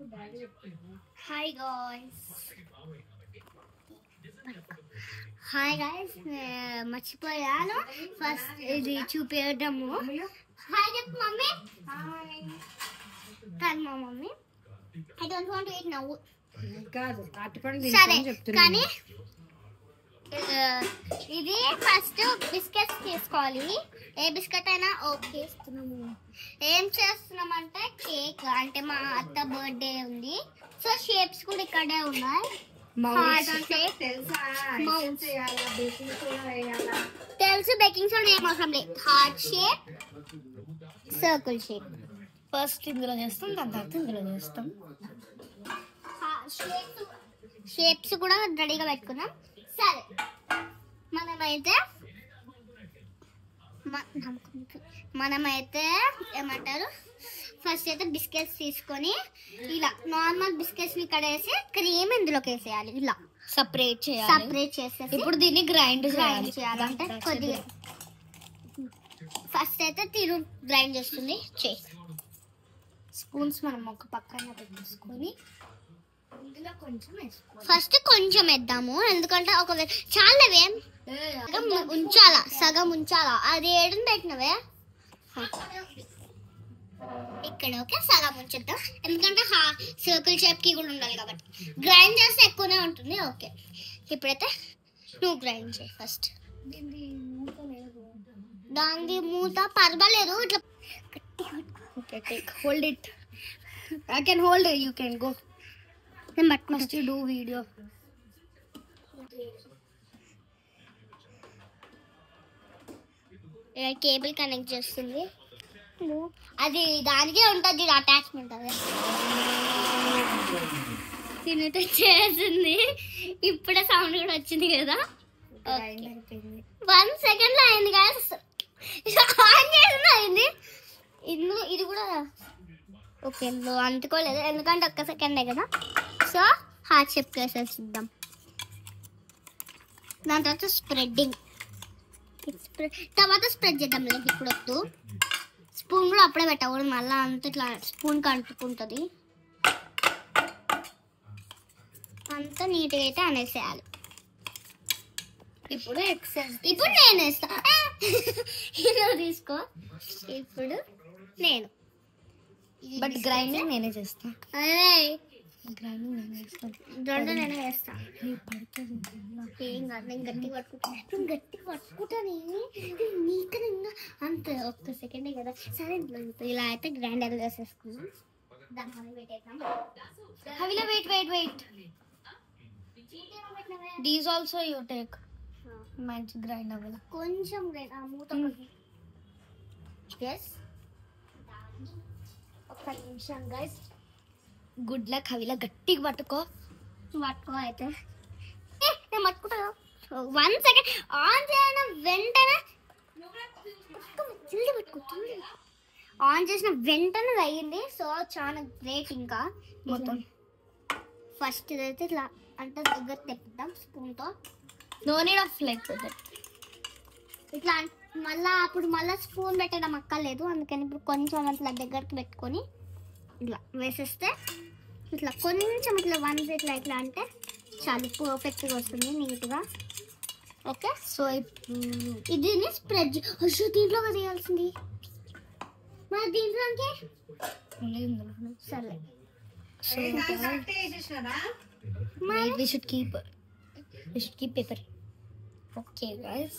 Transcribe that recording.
Hi guys. Hi guys. మర్చిపోయాను first ఇది చూపించడము. Hi చెప్పు మమ్మీ. హాయ్. కాదు మా mummy. I don't want to eat now. కాదు అట్టుపండు సరే చెప్తున్నా. కానీ ఇది ఫస్ట్ బిస్కెట్స్ తీసుకోవాలి. ఏ బిస్కెట్ అయినా ఓకే ఇస్తున్నాము. ఏం చేస్తున్నామంటే కేక్ అంటే మా అత్త బర్త్డే ఉంది. సో షేప్స్ కూడా ఇక్కడే ఉన్నాయి. తెలుసు బేకింగ్ సోడా ఏం అవసరం లేదు. Heart shape, circle shape first ఇందులో చేస్తాం, దాని తర్వాత ఇందులో చేస్తాం. షేప్స్ కూడా రెడీగా పెట్టుకున్నాం. సరే మనమైతే ఏమంటారు ఫస్ట్ అయితే బిస్కెట్స్ తీసుకొని ఇలా నార్మల్ బిస్కెట్స్ ని కడేసి క్రీమ్ ఇందులోకి వేసేయాలి. ఇలా సపరేట్ చేసేసి ఇప్పుడు దీన్ని గ్రైండ్ చేయాలంటే కొద్దిగా ఫస్ట్ అయితే తిరు గ్రైండ్ చేస్తుంది. స్పూన్స్ మనం ఒక పక్కన పెట్టేసుకొని ఫస్ట్ కొంచెం వేద్దాము, ఎందుకంటే ఒకవేళ చాలావే ఉంచాలా, సగం ఉంచాలా. అది ఏడుని పెట్టినవే ఇక్కడ ఓకే సగం ఉంచుతాం, ఎందుకంటే సర్కిల్ షేప్ కి కూడా ఉండాలి కాబట్టి. గ్రైండ్ చేస్తే ఎక్కువనే ఉంటుంది. ఓకే ఇప్పుడైతే నువ్వు గ్రైండ్ చేయి ఫస్ట్. దాని మూత పర్వాలేదు ఇట్లా hold it. I can hold, you can go. But must do video. Cable connect చేస్తుంది. అది దానికే ఉంటుంది అటాచ్మెంట్. అదే తినైతే చేసింది. ఇప్పుడే సౌండ్ కూడా వచ్చింది కదా. 1 సెకండ్ లో అయింది కదా. ఆన్ చేసింది అయింది. ఇది కూడా ఓకే ఇందులో అంటుకోలేదు, ఎందుకంటే 1 సెకండే కదా. సో హార్ట్ షేప్ వేసేసిద్దాం. దాని తర్వాత స్ప్రెడ్డింగ్, తర్వాత స్ప్రెడ్ చేద్దాం. లేదు ఇప్పుడు వద్దు. స్పూన్ కూడా అప్పుడే పెట్టకూడదు, మళ్ళీ అంత ఇట్లా స్పూన్కి అంటుకుంటుంది. అంతా నీట్గా అయితే అనేసేయాలి. ఇప్పుడు ఇప్పుడు నేను వేస్తా. ఇలా తీసుకో. ఇప్పుడు నేను బట్ గ్రైండింగ్ నేనే చేస్తా. అదే గ్రైండింగ్ నేనే చేస్తాను. రెండు నేనే వేస్తా. పడుతుంది ఏం కాదు, నేను గట్టిగా పట్టుకుంటాను. నీకన్నా అంత 1 సెకండే కదా. సరే ఇలా అయితే గ్రైండర్ వేసేసుకున్నాం. దాని పెట్టేద్దాం. Havila, wait. These also you take. మంచి గ్రైండ్ అవ్వాలి. కొంచెం మూత. ఎస్ ఒక్క నిమిషం గైస్. గుడ్ లక్ హవిలా, గట్టిగా పట్టుకో అయితే నేను పట్టుకుంటా. 1 సెకండ్ ఆన్ చేయడం వెంటనే జల్దీ పట్టుకుంటుంది. ఆన్ చేసిన వెంటనే అయ్యింది. సో చాలా గ్రేట్. ఇంకా మొత్తం ఫస్ట్ ఇదైతే ఇట్లా అంటే దగ్గర తెప్పిద్దాం స్పూన్తో. నో నీడ్ ఆఫ్ లైక్ ఇట్లా మళ్ళీ స్పూన్ పెట్టడం అక్కర్లేదు. అందుకని ఇప్పుడు కొంచెం అట్లా దగ్గరికి పెట్టుకొని ఇట్లా వేసేస్తే ఇట్లా కొంచెం ఇట్లా ఇట్లా అంటే చాలా పర్ఫెక్ట్గా వస్తుంది, నీట్గా. ఓకే సో ఇది స్ప్రెడ్. అయ్యో దీంట్లో తీయాల్సింది మరి దీంట్లోకి. సరే we should keep paper. Okay guys.